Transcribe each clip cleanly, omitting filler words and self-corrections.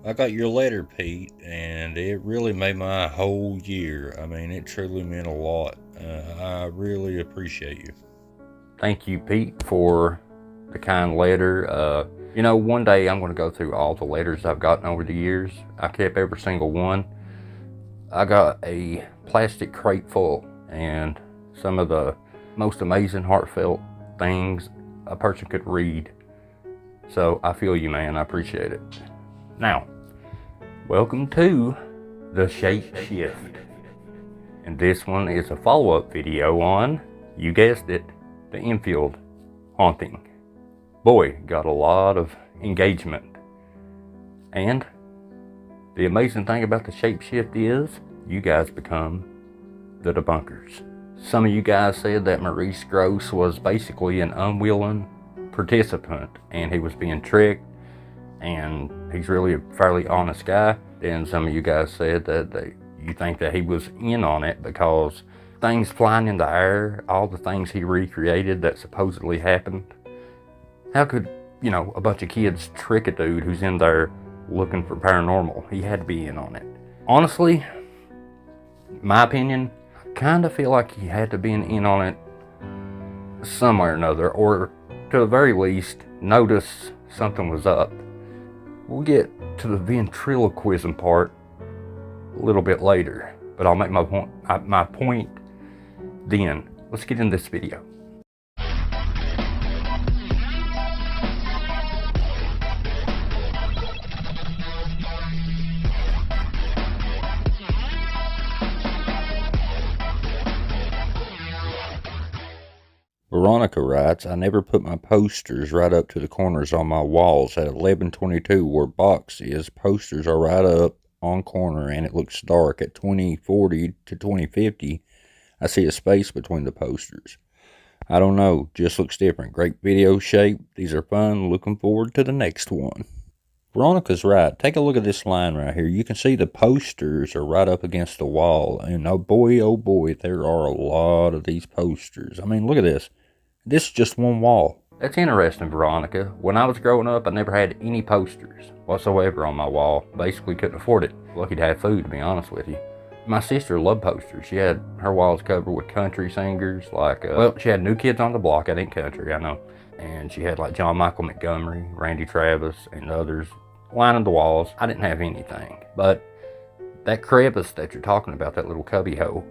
I got your letter, Pete, and it really made my whole year. I mean, it truly meant a lot. I really appreciate you. Thank you, Pete, for the kind letter. One day I'm going to go through all the letters I've gotten over the years. I kept every single one. I got a plastic crate full, and some of the most amazing, heartfelt things a person could read. So I feel you, man. I appreciate it. Now, welcome to the Shape Shift. And this one is a follow-up video on, you guessed it, the Enfield haunting. Boy, got a lot of engagement. And the amazing thing about the Shape Shift is you guys become the debunkers. Some of you guys said that Maurice Grosse was basically an unwilling participant and he was being tricked, and he's really a fairly honest guy. Then some of you guys said that you think that he was in on it because things flying in the air, all the things he recreated that supposedly happened. How could, a bunch of kids trick a dude who's in there looking for paranormal? He had to be in on it. Honestly, my opinion, I kind of feel like he had to be in on it somewhere or another, or to the very least, notice something was up. We'll get to the ventriloquism part a little bit later, but I'll make my point then. Let's get into this video. Veronica writes, I never put my posters right up to the corners on my walls. At 1122, where box is, posters are right up on corner and it looks dark. At 2040 to 2050, I see a space between the posters. I don't know, just looks different. Great video Shape. These are fun. Looking forward to the next one. Veronica's right. Take a look at this line right here. You can see the posters are right up against the wall. And oh boy, there are a lot of these posters. I mean, look at this. This is just one wall. That's interesting, Veronica. When I was growing up, I never had any posters whatsoever on my wall. Basically couldn't afford it. Lucky to have food, to be honest with you. My sister loved posters. She had her walls covered with country singers, she had New Kids on the Block. I think country, I know. And she had like John Michael Montgomery, Randy Travis, and others lining the walls. I didn't have anything. But that crevice that you're talking about, that little cubby hole,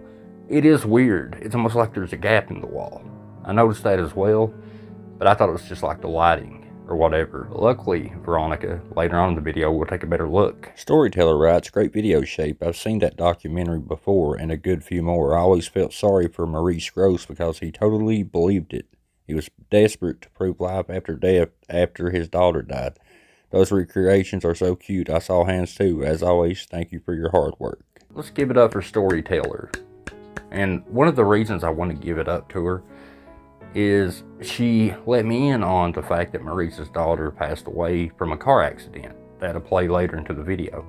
it is weird. It's almost like there's a gap in the wall. I noticed that as well, but I thought it was just like the lighting or whatever. But luckily, Veronica, later on in the video, we'll take a better look. Storyteller writes, great video Shape. I've seen that documentary before and a good few more. I always felt sorry for Maurice Grosse because he totally believed it. He was desperate to prove life after death after his daughter died. Those recreations are so cute. I saw hands too. As always, thank you for your hard work. Let's give it up for Storyteller. And one of the reasons I want to give it up to her is she let me in on the fact that Maurice's daughter passed away from a car accident. That'll play later into the video.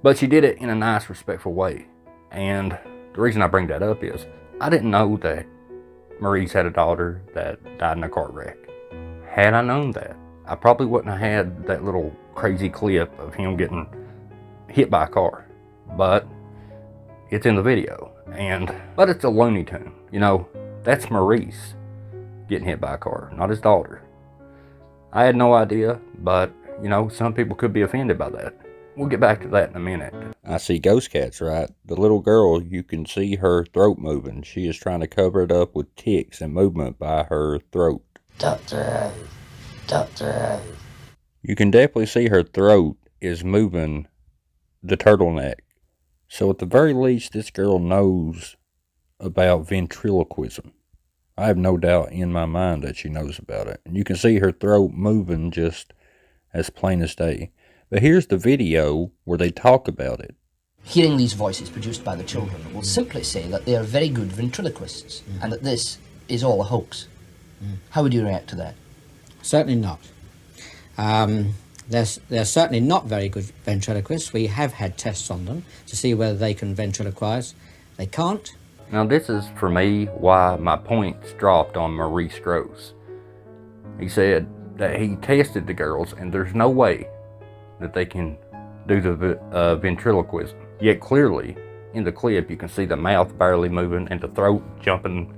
But she did it in a nice, respectful way. And the reason I bring that up is I didn't know that Maurice had a daughter that died in a car wreck. Had I known that, I probably wouldn't have had that little crazy clip of him getting hit by a car. But it's in the video. But it's a Looney Tune. That's Maurice getting hit by a car, not his daughter. I had no idea, but, some people could be offended by that. We'll get back to that in a minute. I see Ghost Cats, right? The little girl, you can see her throat moving. She is trying to cover it up with ticks and movement by her throat. Doctor. You can definitely see her throat is moving the turtleneck. So at the very least, this girl knows about ventriloquism. I have no doubt in my mind that she knows about it. And you can see her throat moving just as plain as day. But here's the video where they talk about it. Hearing these voices produced by the children will simply say that they are very good ventriloquists and that this is all a hoax. How would you react to that? Certainly not. They're certainly not very good ventriloquists. We have had tests on them to see whether they can ventriloquize. They can't. Now this is, for me, why my points dropped on Maurice Grosse. He said that he tested the girls and there's no way that they can do the ventriloquism. Yet clearly, in the clip, you can see the mouth barely moving and the throat jumping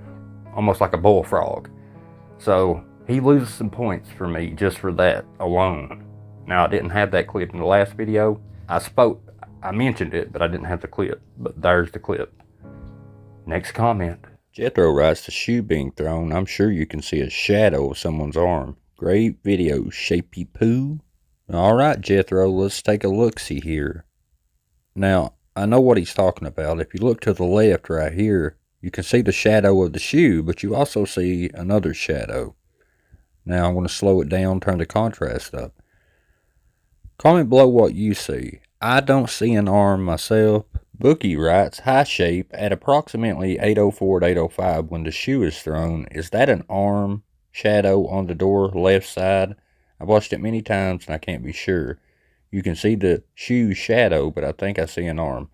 almost like a bullfrog. So he loses some points for me just for that alone. Now, I didn't have that clip in the last video. I mentioned it, but I didn't have the clip. But there's the clip. Next comment. Jethro writes, the shoe being thrown, I'm sure you can see a shadow of someone's arm. Great video, Shapey Poo. Alright, Jethro, let's take a look-see here. Now, I know what he's talking about. If you look to the left right here, you can see the shadow of the shoe, but you also see another shadow. Now, I'm going to slow it down, turn the contrast up. Comment below what you see. I don't see an arm myself. Bookie writes, high shape at approximately 8:04 to 8:05 when the shoe is thrown. Is that an arm shadow on the door left side? I've watched it many times and I can't be sure. You can see the shoe shadow, but I think I see an arm.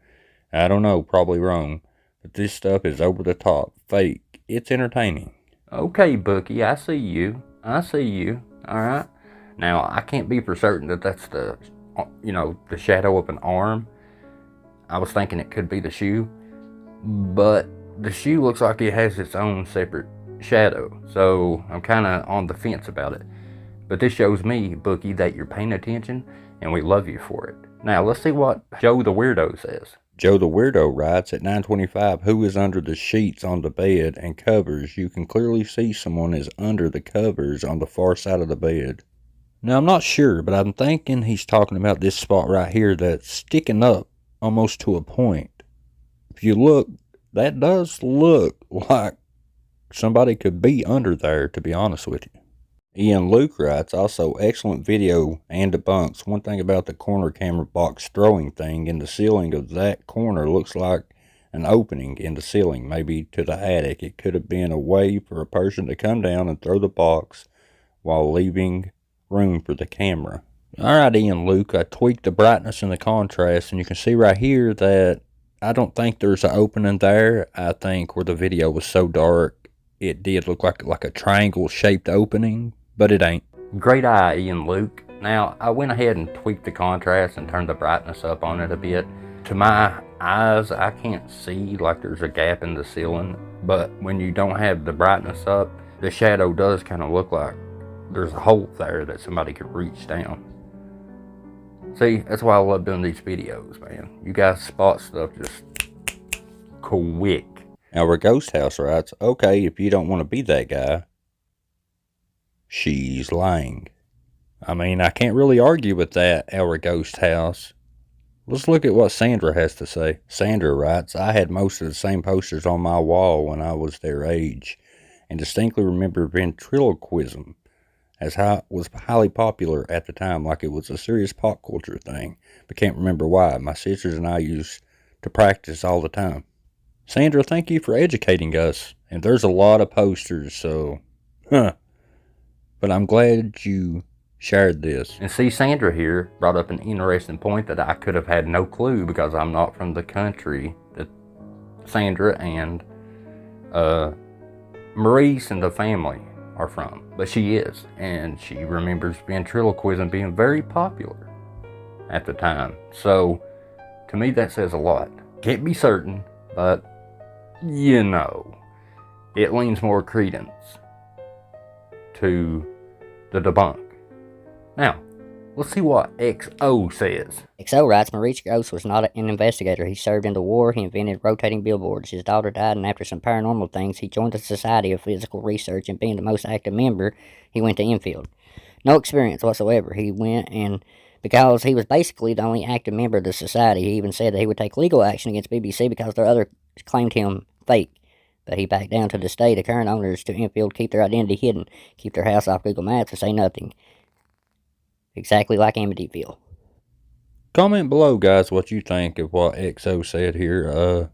I don't know, probably wrong. But this stuff is over the top, fake. It's entertaining. Okay, Bookie, I see you. Alright. Now, I can't be for certain that that's the shadow of an arm. I was thinking it could be the shoe. But the shoe looks like it has its own separate shadow. So, I'm kind of on the fence about it. But this shows me, Bookie, that you're paying attention, and we love you for it. Now, let's see what Joe the Weirdo says. Joe the Weirdo writes, at 9:25, who is under the sheets on the bed and covers? You can clearly see someone is under the covers on the far side of the bed. Now, I'm not sure, but I'm thinking he's talking about this spot right here that's sticking up almost to a point. If you look, that does look like somebody could be under there, to be honest with you. Ian Luke writes, also excellent video and debunks. One thing about the corner camera box throwing thing in the ceiling of that corner looks like an opening in the ceiling, maybe to the attic. It could have been a way for a person to come down and throw the box while leaving room for the camera. Alright, Ian Luke, I tweaked the brightness and the contrast, and you can see right here that I don't think there's an opening there. I think where the video was so dark, it did look like a triangle-shaped opening, but it ain't. Great eye, Ian Luke. Now, I went ahead and tweaked the contrast and turned the brightness up on it a bit. To my eyes, I can't see like there's a gap in the ceiling, but when you don't have the brightness up, the shadow does kind of look like there's a hole there that somebody could reach down. See, that's why I love doing these videos, man. You guys spot stuff just quick. Our Ghost House writes, okay, if you don't want to be that guy, she's lying. I mean, I can't really argue with that, Our Ghost House. Let's look at what Sandra has to say. Sandra writes, I had most of the same posters on my wall when I was their age, and distinctly remember ventriloquism was highly popular at the time, like it was a serious pop culture thing, but can't remember why. My sisters and I used to practice all the time. Sandra, thank you for educating us, and there's a lot of posters, so, but I'm glad you shared this. And see, Sandra here brought up an interesting point that I could have had no clue because I'm not from the country that Sandra and Maurice and the family are from. But she is, and she remembers ventriloquism being very popular at the time. So, to me that says a lot. Can't be certain, but, you know, it leans more credence to the debunk. Now, let's see what XO says. XO writes, Maurice Gross was not an investigator. He served in the war. He invented rotating billboards. His daughter died, and after some paranormal things, he joined the Society of Physical Research, and being the most active member, he went to Enfield. No experience whatsoever. He went, and because he was basically the only active member of the society, he even said that he would take legal action against BBC because their others claimed him fake. But he backed down to the state. The current owners to Enfield keep their identity hidden, keep their house off Google Maps, and say nothing. Exactly like Amityville. Comment below, guys, what you think of what XO said here.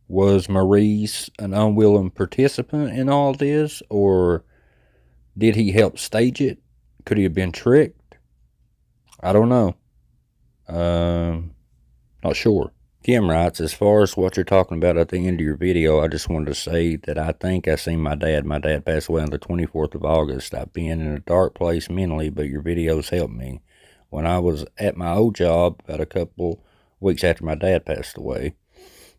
Was Maurice an unwilling participant in all this, or did he help stage it? Could he have been tricked? I don't know. Not sure. Kim writes, as far as what you're talking about at the end of your video, I just wanted to say that I think I seen my dad. My dad passed away on the 24th of August. I've been in a dark place mentally, but your videos helped me. When I was at my old job about a couple weeks after my dad passed away,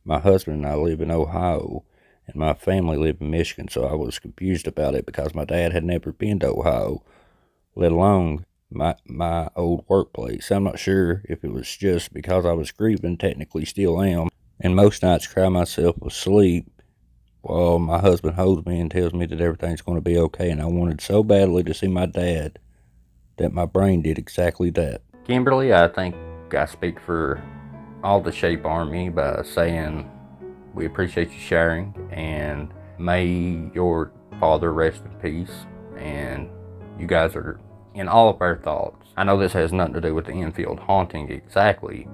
my husband and I live in Ohio, and my family lived in Michigan, so I was confused about it because my dad had never been to Ohio, let alone my old workplace. I'm not sure if it was just because I was grieving, technically still am, and most nights cry myself asleep while my husband holds me and tells me that everything's going to be okay, and I wanted so badly to see my dad that my brain did exactly that. Kimberly, I think I speak for all the Shape Army by saying we appreciate you sharing, and may your father rest in peace, and you guys are in all of our thoughts. I know this has nothing to do with the Enfield haunting exactly,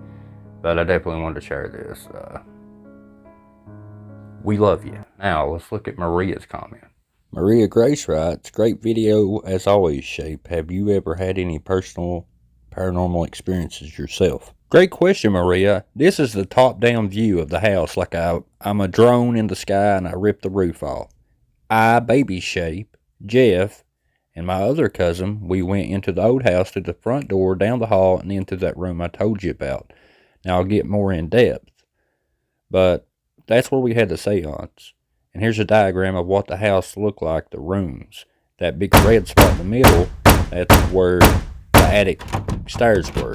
but I definitely wanted to share this. We love you. Now, let's look at Maria's comment. Maria Grace writes, great video as always, Shape. Have you ever had any personal paranormal experiences yourself? Great question, Maria. This is the top-down view of the house, like I'm a drone in the sky and I rip the roof off. Baby Shape, Jeff, and my other cousin, we went into the old house through the front door, down the hall, and into that room I told you about. Now I'll get more in depth, but that's where we had the seance. And here's a diagram of what the house looked like, the rooms. That big red spot in the middle, that's where the attic stairs were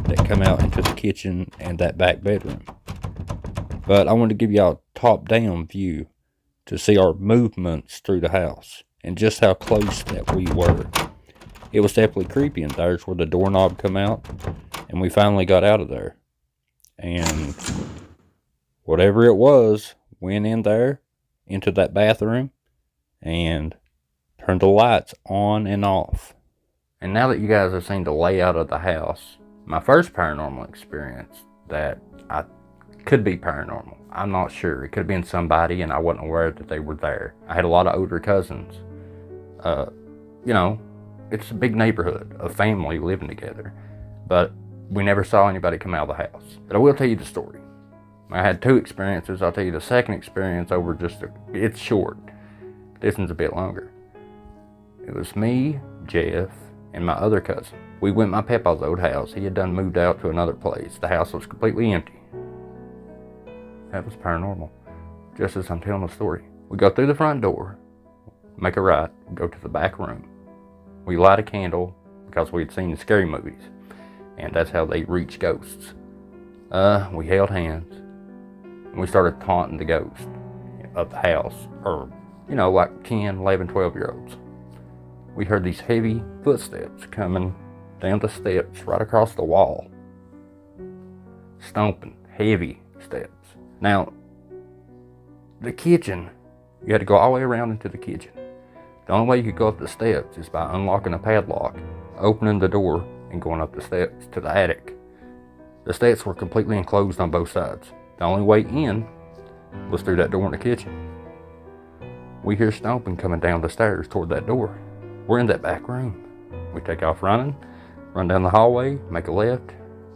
that come out into the kitchen and that back bedroom. But I wanted to give y'all a top-down view to see our movements through the house and just how close that we were. It was definitely creepy, and there's where the doorknob come out, and we finally got out of there. And whatever it was went in there into that bathroom and turned the lights on and off. And now that you guys have seen the layout of the house, my first paranormal experience that I could be paranormal, I'm not sure. It could have been somebody and I wasn't aware that they were there. I had a lot of older cousins. You know, it's a big neighborhood of family living together, but we never saw anybody come out of the house. But I will tell you the story. I had two experiences. I'll tell you the second experience over it's short. This one's a bit longer. It was me, Jeff, and my other cousin. We went to my papa's old house. He had done moved out to another place. The house was completely empty. That was paranormal, just as I'm telling the story. We go through the front door, make a right, go to the back room. We light a candle because we had seen the scary movies, and that's how they reach ghosts. We held hands, and we started taunting the ghost of the house, or, you know, like 10, 11, 12-year-olds. We heard these heavy footsteps coming down the steps right across the wall. Stomping, heavy steps. Now, the kitchen, you had to go all the way around into the kitchen. The only way you could go up the steps is by unlocking a padlock, opening the door, and going up the steps to the attic. The steps were completely enclosed on both sides. The only way in was through that door in the kitchen. We hear stomping coming down the stairs toward that door. We're in that back room. We take off running, run down the hallway, make a left.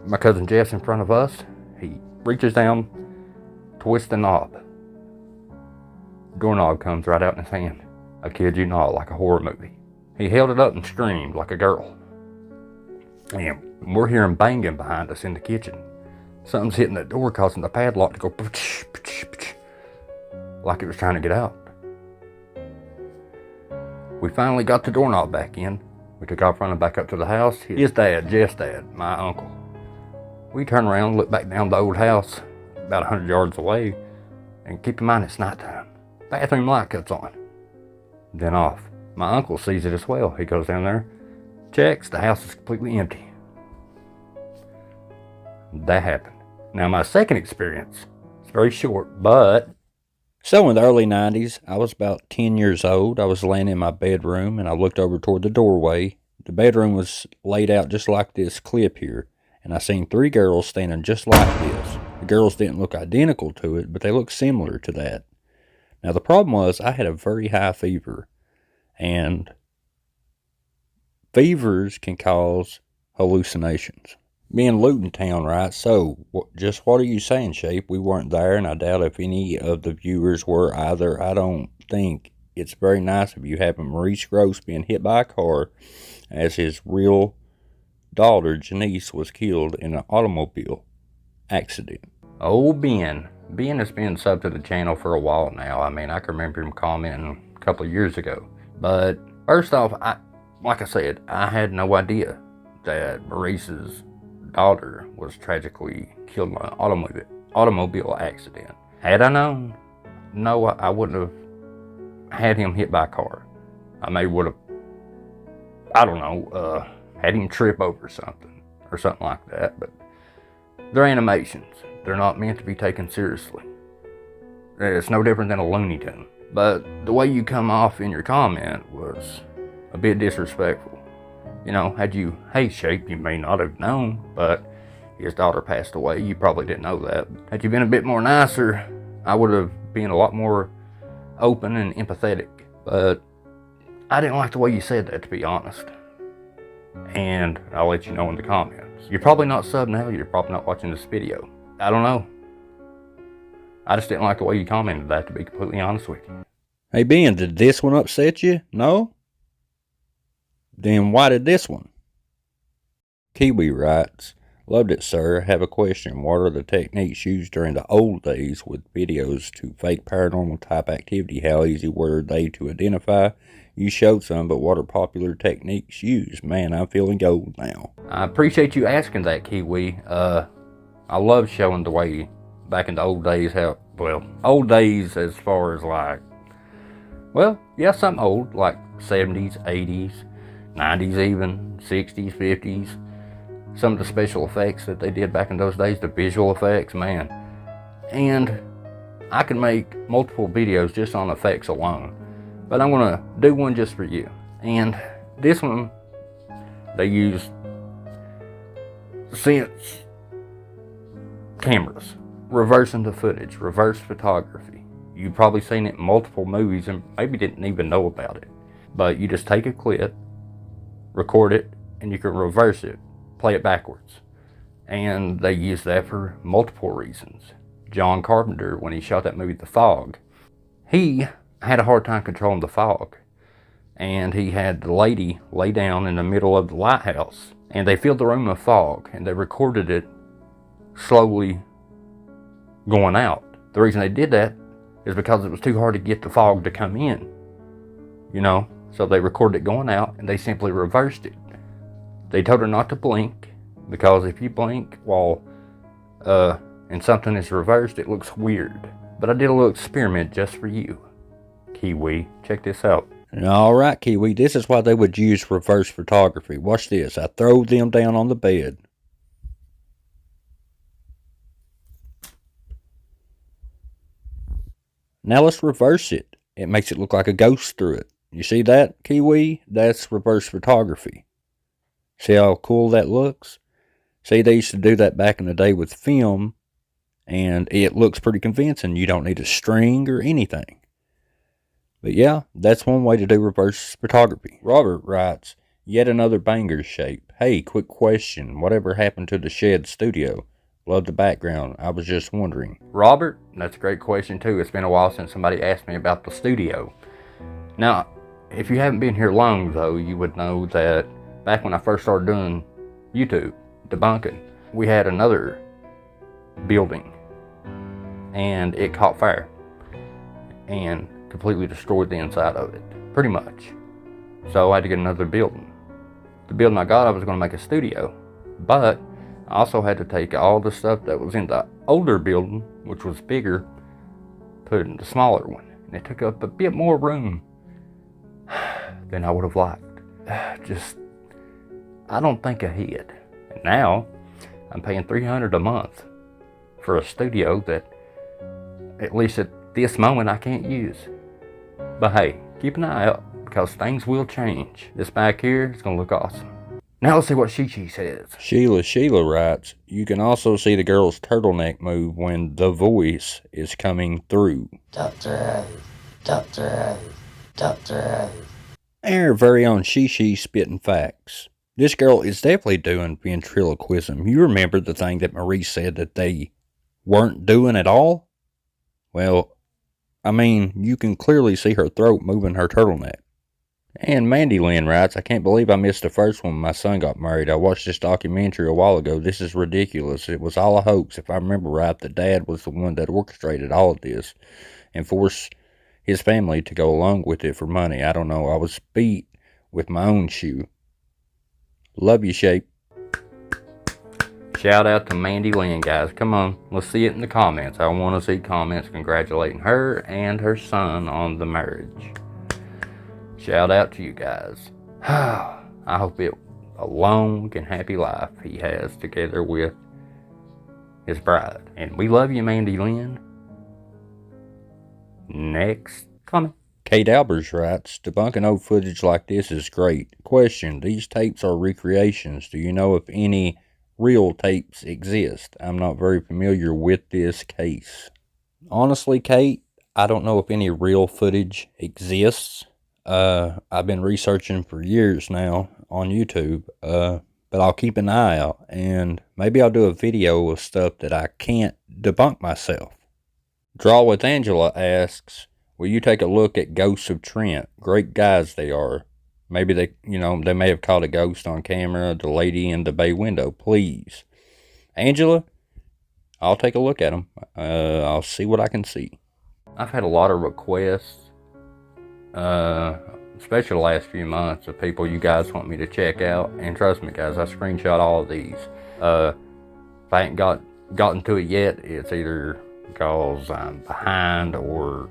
My cousin Jeff's in front of us. He reaches down, twists the knob. Doorknob comes right out in his hand. I kid you not, like a horror movie. He held it up and screamed like a girl. And we're hearing banging behind us in the kitchen. Something's hitting that door, causing the padlock to go like it was trying to get out. We finally got the doorknob back in. We took off running back up to the house. His dad, Jeff's dad, my uncle. We turned around, looked back down the old house, about 100 yards away, and keep in mind it's nighttime. Bathroom light cuts on, then off. My uncle sees it as well. He goes down there, checks, the house is completely empty. That happened. Now my second experience, it's very short, but... So in the early 90s, I was about 10 years old. I was laying in my bedroom and I looked over toward the doorway. The bedroom was laid out just like this clip here, and I seen 3 girls standing just like this. The girls didn't look identical to it, but they looked similar to that. Now the problem was I had a very high fever, and fevers can cause hallucinations. Me in Luton Town, right? So, just what are you saying, Shape? We weren't there, and I doubt if any of the viewers were either. I don't think it's very nice of you having Maurice Gross being hit by a car as his real daughter, Janice, was killed in an automobile accident. Oh, Ben. Ben has been subbed to the channel for a while now. I mean, I can remember him commenting a couple of years ago. But first off, like I said, I had no idea that Maurice's daughter was tragically killed in an automobile accident. Had I known, no, I wouldn't have had him hit by a car. I may would have, I don't know, had him trip over something or something like that. But they're animations. They're not meant to be taken seriously. It's no different than a Looney Tune. But the way you come off in your comment was a bit disrespectful. You know, had you hey shape, you may not have known, but his daughter passed away. You probably didn't know that. Had you been a bit more nicer, I would have been a lot more open and empathetic. But I didn't like the way you said that, to be honest. And I'll let you know in the comments. You're probably not subbed now, you're probably not watching this video. I don't know. I just didn't like the way you commented that, to be completely honest with you. Hey Ben, did this one upset you? No? Then why did this one? Kiwi writes, loved it, sir. Have a question. What are the techniques used during the old days with videos to fake paranormal type activity? How easy were they to identify? You showed some, but what are popular techniques used? Man, I'm feeling gold now. I appreciate you asking that, Kiwi. I love showing the way back in the old days how, well, old days as far as like, well, yeah, something old, like 70s, 80s, 90s even, 60s, 50s. Some of the special effects that they did back in those days, the visual effects, man. And I can make multiple videos just on effects alone. But I'm gonna do one just for you. And this one, they use sense cameras, reversing the footage, reverse photography. You've probably seen it in multiple movies and maybe didn't even know about it. But you just take a clip, record it, and you can reverse it, play it backwards. And they use that for multiple reasons. John Carpenter, when he shot that movie The Fog, he had a hard time controlling the fog. And he had the lady lay down in the middle of the lighthouse. And they filled the room with fog, and they recorded it slowly going out. The reason they did that is because it was too hard to get the fog to come in, you know. So they recorded it going out, and they simply reversed it. They told her not to blink, because if you blink while and something is reversed, it looks weird. But I did a little experiment just for you, Kiwi. Check this out. Alright, Kiwi, this is why they would use reverse photography. Watch this. I throw them down on the bed. Now let's reverse it. It makes it look like a ghost through it. You see that, Kiwi? That's reverse photography. See how cool that looks? See, they used to do that back in the day with film, and it looks pretty convincing. You don't need a string or anything. But yeah, that's one way to do reverse photography. Robert writes, yet another banger shape. Hey, quick question. Whatever happened to the Shed Studio? Love the background. I was just wondering. Robert, that's a great question too. It's been a while since somebody asked me about the studio. Now, if you haven't been here long though, you would know that back when I first started doing YouTube, debunking, we had another building and it caught fire and completely destroyed the inside of it, pretty much. So I had to get another building. The building I got, I was going to make a studio, but I also had to take all the stuff that was in the older building, which was bigger, put it in the smaller one. And it took up a bit more room than I would have liked. I don't think ahead. And now, I'm paying $300 a month for a studio that, at least at this moment, I can't use. But hey, keep an eye out, because things will change. This back here is going to look awesome. Now let's see what She says. Sheila writes, you can also see the girl's turtleneck move when the voice is coming through. Doctor Doctor Doctor And our very own She spitting facts. This girl is definitely doing ventriloquism. You remember the thing that Marie said that they weren't doing at all? Well, I mean, you can clearly see her throat moving her turtleneck. And Mandy Lynn writes, I can't believe I missed the first one when my son got married. I watched this documentary a while ago. This is ridiculous. It was all a hoax. If I remember right, the dad was the one that orchestrated all of this and forced his family to go along with it for money. I don't know. I was beat with my own shoe. Love you, Shape. Shout out to Mandy Lynn, guys. Come on, let's see it in the comments. I want to see comments congratulating her and her son on the marriage. Shout out to you guys. I hope it a long and happy life he has together with his bride. And we love you, Mandy Lynn. Next comment. Kate Albers writes, debunking old footage like this is great. Question, these tapes are recreations. Do you know if any real tapes exist? I'm not very familiar with this case. Honestly, Kate, I don't know if any real footage exists. I've been researching for years now on YouTube, but I'll keep an eye out, and maybe I'll do a video of stuff that I can't debunk myself. Draw with Angela asks, will you take a look at Ghosts of Trent? Great guys they are. Maybe they may have caught a ghost on camera, the lady in the bay window. Please. Angela, I'll take a look at them. I'll see what I can see. I've had a lot of requests, especially the last few months, of people you guys want me to check out. And trust me, guys, I screenshot all of these. If I ain't gotten to it yet, it's either because I'm behind or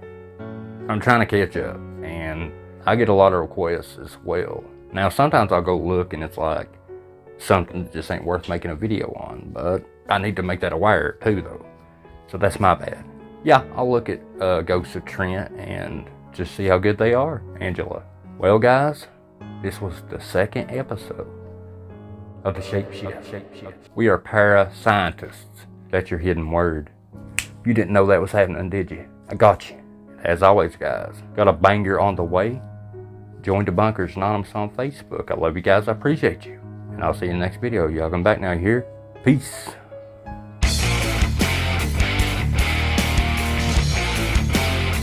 I'm trying to catch up. And I get a lot of requests as well. Now, sometimes I'll go look and it's like something that just ain't worth making a video on, but I need to make that aware too, though. So that's my bad. Yeah, I'll look at Ghosts of Trent and just see how good they are, Angela. Well, guys, this was the second episode of the Shape Shift. We are para-scientists. That's your hidden word. You didn't know that was happening, did you? I got you. As always, guys, got a banger on the way. Join Debunkers Anonymous on Facebook. I love you guys. I appreciate you. And I'll see you in the next video. Y'all come back now. You hear? Peace.